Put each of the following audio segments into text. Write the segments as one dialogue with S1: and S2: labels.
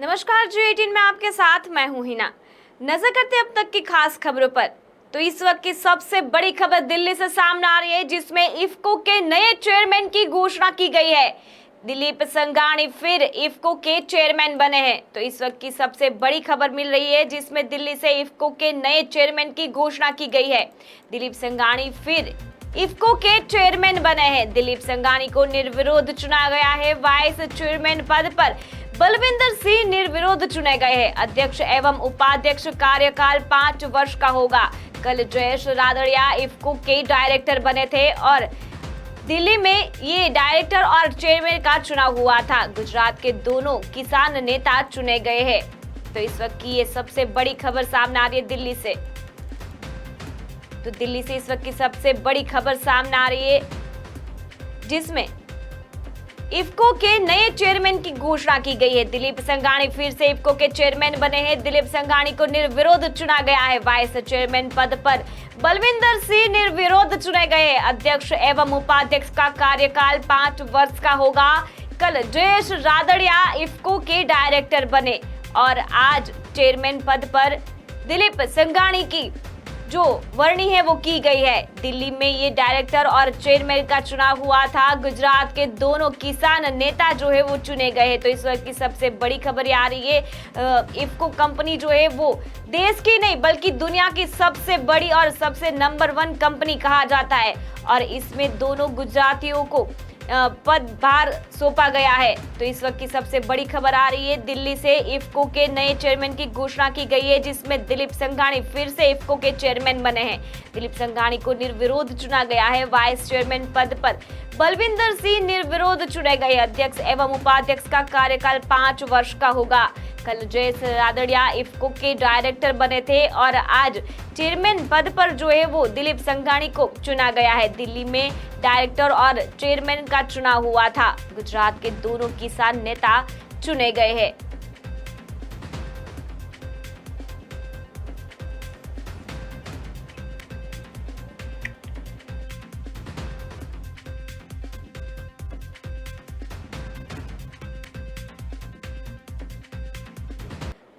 S1: नमस्कार G18 में आपके साथ मैं हूं हिना। नजर करते अब तक की खास खबरों पर। तो इस वक्त की सबसे बड़ी खबर दिल्ली से सामने आ रही है, जिसमें इफ्को के नए चेयरमैन की घोषणा की गई है। दिलीप संघानी फिर इफ्को के चेयरमैन बने हैं। तो इस वक्त की सबसे बड़ी खबर मिल रही है, जिसमें दिल्ली से इफ्को के नए चेयरमैन की घोषणा की गई है। दिलीप संघानी फिर इफ्को के चेयरमैन बने हैं। दिलीप संघानी को निर्विरोध चुना गया है। वाइस चेयरमैन पद पर बलविंदर सिंह निर्विरोध चुने गए हैं। अध्यक्ष एवं उपाध्यक्ष कार्यकाल 5 वर्ष का होगा। कल जयेश रादड़िया इफ्को के डायरेक्टर बने थे और दिल्ली में ये डायरेक्टर और चेयरमैन का चुनाव हुआ था। गुजरात के दोनों किसान नेता चुने गए हैं। तो इस वक्त की ये सबसे बड़ी खबर सामने आ रही है दिल्ली से। तो दिल्ली से इस वक्त की सबसे बड़ी खबर सामने आ रही है, जिसमें इफ्को के नए चेयरमैन की घोषणा की गई है। दिलीप संघानी फिर से इफ्को के चेयरमैन बने हैं। दिलीप संघानी को निर्विरोध चुना गया है। वाइस चेयरमैन पद पर बलविंदर सिंह निर्विरोध चुने गए। अध्यक्ष एवं उपाध्यक्ष का कार्यकाल 5 वर्ष का होगा। कल जयेश रादड़िया इफ्को के डायरेक्टर बने और आज चेयरमैन पद पर दिलीप संघानी की जो वर्णी है वो की गई है। दिल्ली में ये डायरेक्टर और चेयरमैन का चुनाव हुआ था। गुजरात के दोनों किसान नेता जो है वो चुने गए हैं। तो इस वक्त की सबसे बड़ी खबर ये आ रही है, इफ्को कंपनी जो है वो देश की नहीं बल्कि दुनिया की सबसे बड़ी और सबसे नंबर 1 कंपनी कहा जाता है और इसमें दोनों गुजरातियों को पदभार सौंपा गया है। तो इस वक्त की सबसे बड़ी खबर आ रही है, दिल्ली से इफ्को के नए चेयरमैन की घोषणा की गई है, जिसमें दिलीप संघानी फिर से इफ्को के चेयरमैन बने हैं। दिलीप संघानी को निर्विरोध चुना गया है। वाइस चेयरमैन पद पर बलविंदर सिंह निर्विरोध चुने गए। अध्यक्ष एवं उपाध्यक्ष का कार्यकाल 5 वर्ष का होगा। कल जयेश रादड़िया इफ्को के डायरेक्टर बने थे और आज चेयरमैन पद पर जो है वो दिलीप संघानी को चुना गया है। दिल्ली में डायरेक्टर और चेयरमैन का चुनाव हुआ था। गुजरात के दोनों किसान नेता चुने गए हैं।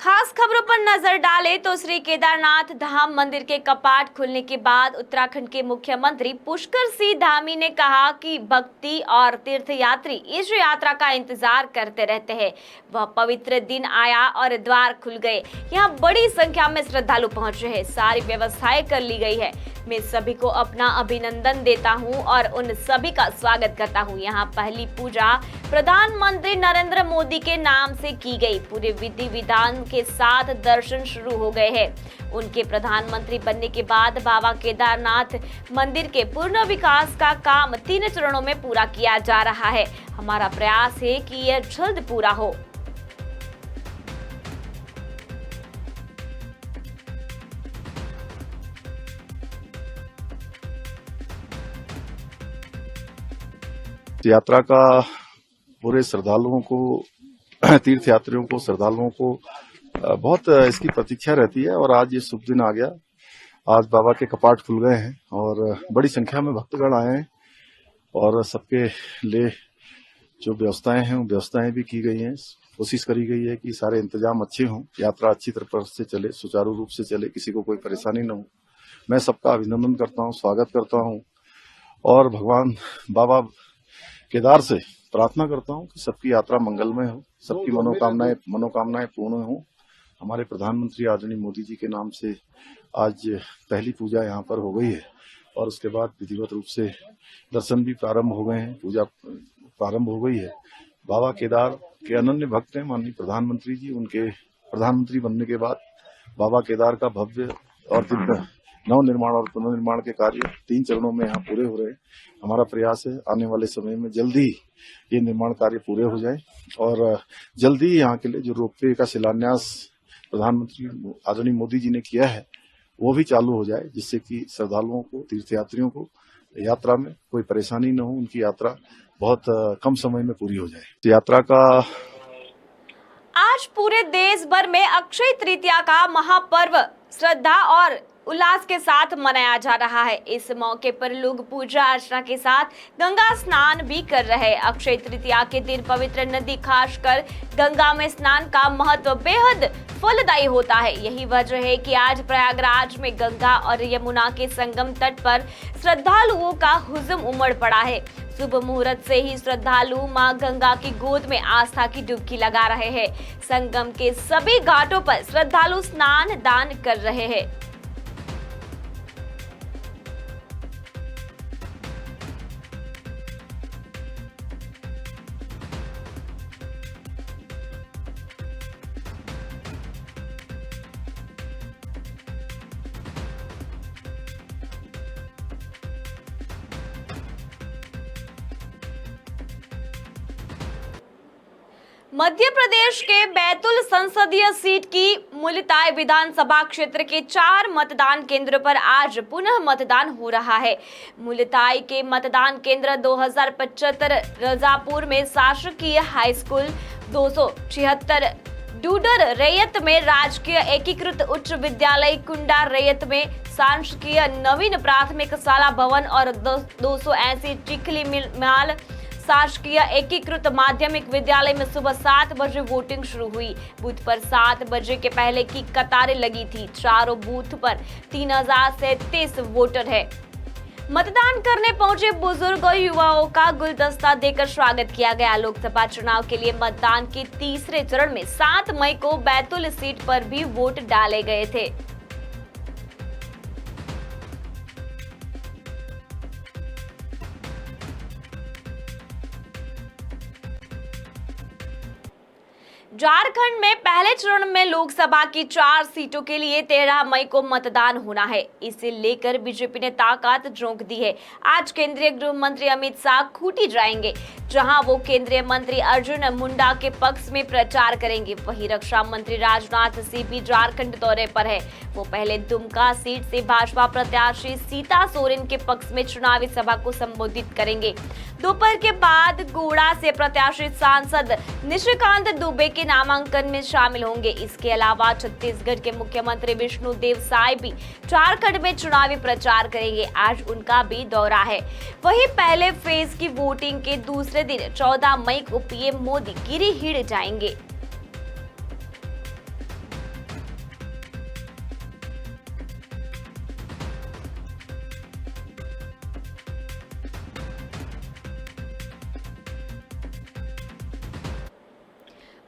S1: खास खबरों पर नजर डालें तो श्री केदारनाथ धाम मंदिर के कपाट खुलने के बाद उत्तराखंड के मुख्यमंत्री पुष्कर सिंह धामी ने कहा कि भक्ति और तीर्थयात्री इस यात्रा का इंतजार करते रहते हैं। वह पवित्र दिन आया और द्वार खुल गए। यहाँ बड़ी संख्या में श्रद्धालु पहुंचे हैं। सारी व्यवस्थाएं कर ली गई है। मैं सभी को अपना अभिनंदन देता हूं और उन सभी का स्वागत करता हूं। यहाँ पहली पूजा प्रधानमंत्री नरेंद्र मोदी के नाम से की गई। पूरे विधि विधान के साथ दर्शन शुरू हो गए हैं। उनके प्रधानमंत्री बनने के बाद बाबा केदारनाथ मंदिर के पूर्ण विकास का काम 3 चरणों में पूरा किया जा रहा है। हमारा प्रयास है कि यह जल्द पूरा हो।
S2: यात्रा का पूरे श्रद्धालुओं को, तीर्थयात्रियों को, श्रद्धालुओं को बहुत इसकी प्रतीक्षा रहती है और आज ये शुभ दिन आ गया। आज बाबा के कपाट खुल गए हैं और बड़ी संख्या में भक्तगण आए हैं और सबके लिए जो व्यवस्थाएं हैं, वो व्यवस्थाएं भी की गई हैं। कोशिश करी गई है कि सारे इंतजाम अच्छे हों, यात्रा अच्छी तरह से चले, सुचारू रूप से चले, किसी को कोई परेशानी न हो। मैं सबका अभिनंदन करता हूँ, स्वागत करता हूँ और भगवान बाबा केदार से प्रार्थना करता हूं कि सबकी यात्रा मंगलमय हो, सबकी मनोकामनाएं पूर्ण हो। हमारे प्रधानमंत्री आदरणीय मोदी जी के नाम से आज पहली पूजा यहां पर हो गई है और उसके बाद विधिवत रूप से दर्शन भी प्रारंभ हो गए हैं, पूजा प्रारंभ हो गई है। बाबा केदार के अनन्य भक्त हैं माननीय प्रधानमंत्री जी। उनके प्रधानमंत्री बनने के बाद बाबा केदार का भव्य और दिव्य नव निर्माण और पुनर्निर्माण के कार्य 3 चरणों में यहाँ पूरे हो रहे हैं। हमारा प्रयास है आने वाले समय में जल्दी ये निर्माण कार्य पूरे हो जाए और जल्दी यहाँ के लिए जो रोपवे का शिलान्यास प्रधानमंत्री आदरणीय मोदी जी ने किया है वो भी चालू हो जाए, जिससे कि श्रद्धालुओं को, तीर्थयात्रियों को यात्रा में कोई परेशानी न हो, उनकी यात्रा बहुत कम समय में पूरी हो जाए। यात्रा का
S1: आज पूरे देश भर में अक्षय तृतीया का महापर्व श्रद्धा और उल्लास के साथ मनाया जा रहा है। इस मौके पर लोग पूजा अर्चना के साथ गंगा स्नान भी कर रहे हैं। अक्षय तृतीया के दिन पवित्र नदी खासकर गंगा में स्नान का महत्व बेहद फलदायी होता है। यही वजह है कि आज प्रयागराज में गंगा और यमुना के संगम तट पर श्रद्धालुओं का हुजूम उमड़ पड़ा है। सुबह मुहूर्त से ही श्रद्धालु मां गंगा की गोद में आस्था की डुबकी लगा रहे हैं। संगम के सभी घाटों पर श्रद्धालु स्नान दान कर रहे हैं। मध्य प्रदेश के बैतूल संसदीय सीट की मुलताई विधानसभा क्षेत्र के 4 मतदान केंद्रों पर आज पुनः मतदान हो रहा है। मुलताई के मतदान केंद्र 2075 रजापुर में शासकीय हाई स्कूल, 276 डूडर रैयत में राजकीय एकीकृत उच्च विद्यालय, कुंडा रैयत में शासकीय नवीन प्राथमिक शाला भवन और 280 चिखली माल शासकीय एकीकृत माध्यमिक विद्यालय में सुबह 7 बजे वोटिंग शुरू हुई। बूथ पर 7 बजे के पहले की कतारें लगी थी। चारों बूथ पर 3033 वोटर है। मतदान करने पहुंचे बुजुर्ग और युवाओं का गुलदस्ता देकर स्वागत किया गया। लोकसभा चुनाव के लिए मतदान के तीसरे चरण में 7 मई को बैतूल सीट पर भी वोट डाले गए थे। झारखंड में पहले चरण में लोकसभा की 4 सीटों के लिए 13 मई को मतदान होना है। इसे लेकर बीजेपी ने ताकत झोंक दी है। आज केंद्रीय गृह मंत्री अमित शाह खूंटी जाएंगे, जहां वो केंद्रीय मंत्री अर्जुन मुंडा के पक्ष में प्रचार करेंगे। वहीं रक्षा मंत्री राजनाथ सिंह भी झारखंड दौरे पर है। वो पहले दुमका सीट से भाजपा प्रत्याशी सीता सोरेन के पक्ष में चुनावी सभा को संबोधित करेंगे। दोपहर के बाद गोड़ा से प्रत्याशी सांसद निशिकांत दुबे के नामांकन में शामिल होंगे। इसके अलावा छत्तीसगढ़ के मुख्यमंत्री विष्णुदेव साय भी झारखंड में चुनावी प्रचार करेंगे। आज उनका भी दौरा है। वहीं पहले फेज की वोटिंग के दूसरे दिन 14 मई को पीएम मोदी गिरिडीह जाएंगे।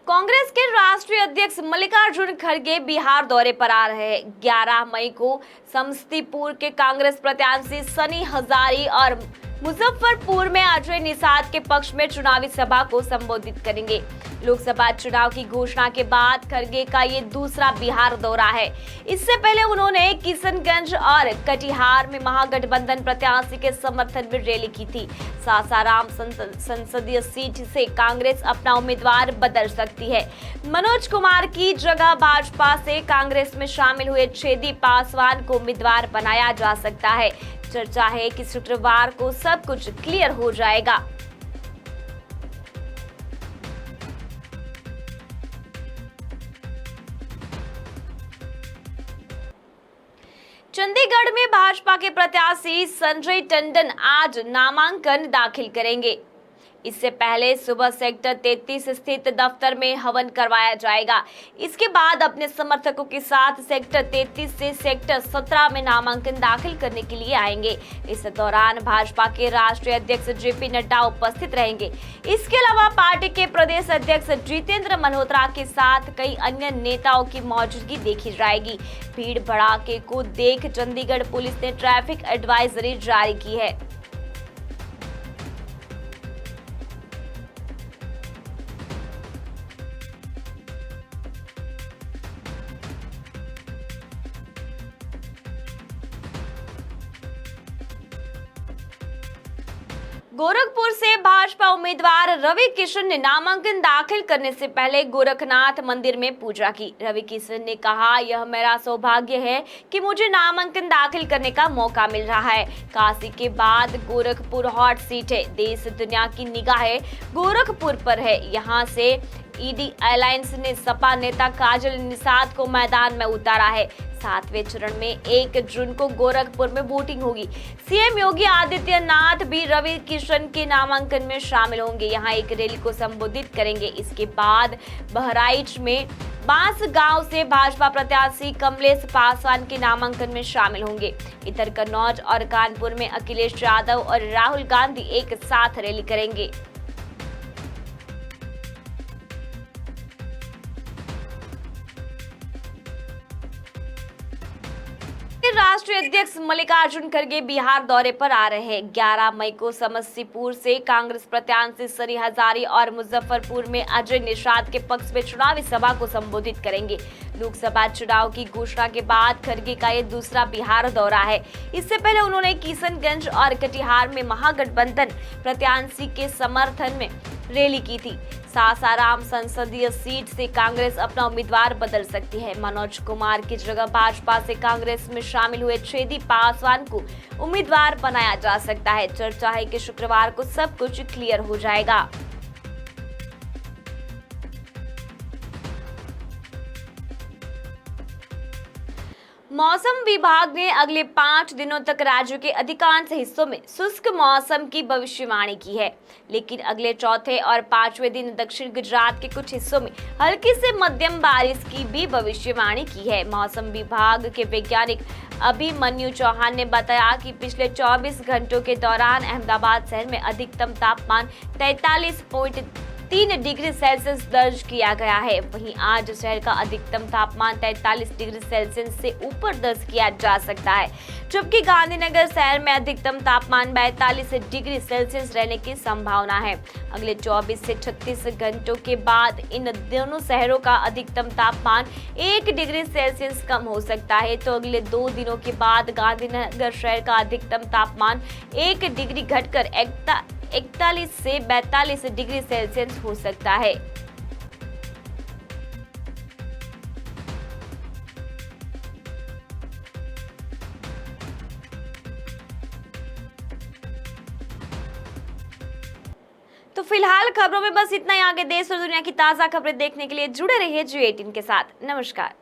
S1: कांग्रेस के राष्ट्रीय अध्यक्ष मल्लिकार्जुन खड़गे बिहार दौरे पर आ रहे हैं। 11 मई को समस्तीपुर के कांग्रेस प्रत्याशी सनी हजारी और मुजफ्फरपुर में अजय निषाद के पक्ष में चुनावी सभा को संबोधित करेंगे। लोकसभा चुनाव की घोषणा के बाद खड़गे का ये दूसरा बिहार दौरा है। इससे पहले उन्होंने किशनगंज और कटिहार में महागठबंधन प्रत्याशी के समर्थन में रैली की थी। सासाराम संसदीय सीट से कांग्रेस अपना उम्मीदवार बदल सकती है। मनोज कुमार की जगह भाजपा से कांग्रेस में शामिल हुए छेदी पासवान को उम्मीदवार बनाया जा सकता है। चर्चा है कि शुक्रवार को सब कुछ क्लियर हो जाएगा। चंडीगढ़ में भाजपा के प्रत्याशी संजय टंडन आज नामांकन दाखिल करेंगे। इससे पहले सुबह सेक्टर 33 स्थित दफ्तर में हवन करवाया जाएगा। इसके बाद अपने समर्थकों के साथ सेक्टर 33 से सेक्टर 17 में नामांकन दाखिल करने के लिए आएंगे। इस दौरान भाजपा के राष्ट्रीय अध्यक्ष जेपी नड्डा उपस्थित रहेंगे। इसके अलावा पार्टी के प्रदेश अध्यक्ष जितेंद्र मल्होत्रा के साथ कई अन्य नेताओं की मौजूदगी देखी जाएगी। भीड़ भड़ाके को देख चंडीगढ़ पुलिस ने ट्रैफिक एडवाइजरी जारी की है। गोरखपुर से भाजपा उम्मीदवार रवि किशन ने नामांकन दाखिल करने से पहले गोरखनाथ मंदिर में पूजा की। रवि किशन ने कहा, यह मेरा सौभाग्य है कि मुझे नामांकन दाखिल करने का मौका मिल रहा है। काशी के बाद गोरखपुर हॉट सीट है। देश दुनिया की निगाहें गोरखपुर पर है। यहाँ से ईडी अलायंस ने सपा नेता काजल निषाद को मैदान में उतारा है। 7वें चरण में 1 जून को गोरखपुर में वोटिंग होगी। सीएम योगी आदित्यनाथ भी रवि किशन के नामांकन में शामिल होंगे, यहां एक रैली को संबोधित करेंगे। इसके बाद बहराइच में बांसगांव से भाजपा प्रत्याशी कमलेश पासवान के नामांकन में शामिल होंगे। इधर कन्नौज और कानपुर में अखिलेश यादव और राहुल गांधी एक साथ रैली करेंगे। राष्ट्रीय अध्यक्ष मल्लिकार्जुन खड़गे बिहार दौरे पर आ रहे हैं। 11 मई को समस्तीपुर से कांग्रेस प्रत्याशी सनी हजारी और मुजफ्फरपुर में अजय निषाद के पक्ष में चुनावी सभा को संबोधित करेंगे। लोकसभा चुनाव की घोषणा के बाद खड़गे का ये दूसरा बिहार दौरा है। इससे पहले उन्होंने किशनगंज और कटिहार में महागठबंधन प्रत्याशी के समर्थन में रैली की थी। सासाराम संसदीय सीट से कांग्रेस अपना उम्मीदवार बदल सकती है। मनोज कुमार की जगह भाजपा से कांग्रेस में शामिल हुए छेदी पासवान को उम्मीदवार बनाया जा सकता है। चर्चा है कि शुक्रवार को सब कुछ क्लियर हो जाएगा। मौसम विभाग ने अगले 5 दिनों तक राज्य के अधिकांश हिस्सों में शुष्क मौसम की भविष्यवाणी की है, लेकिन अगले चौथे और 5वें दिन दक्षिण गुजरात के कुछ हिस्सों में हल्की से मध्यम बारिश की भी भविष्यवाणी की है। मौसम विभाग के वैज्ञानिक अभिमन्यु चौहान ने बताया कि पिछले 24 घंटों के दौरान अहमदाबाद शहर में अधिकतम तापमान 43.3 डिग्री सेल्सियस दर्ज किया गया है। वहीं आज शहर का अधिकतम तापमान 43 डिग्री सेल्सियस से ऊपर दर्ज किया जा सकता है, जबकि गांधीनगर शहर में अधिकतम तापमान 42 डिग्री सेल्सियस रहने की संभावना है। अगले 24 से 36 घंटों के बाद इन दोनों शहरों का अधिकतम तापमान 1 डिग्री सेल्सियस कम हो सकता है, तो अगले 2 दिनों के बाद गांधीनगर शहर का अधिकतम तापमान 1 डिग्री घटकर 41 से 42 डिग्री सेल्सियस हो सकता है। तो फिलहाल खबरों में बस इतना ही। आगे देश और दुनिया की ताजा खबरें देखने के लिए जुड़े रहिए G18 के साथ। नमस्कार।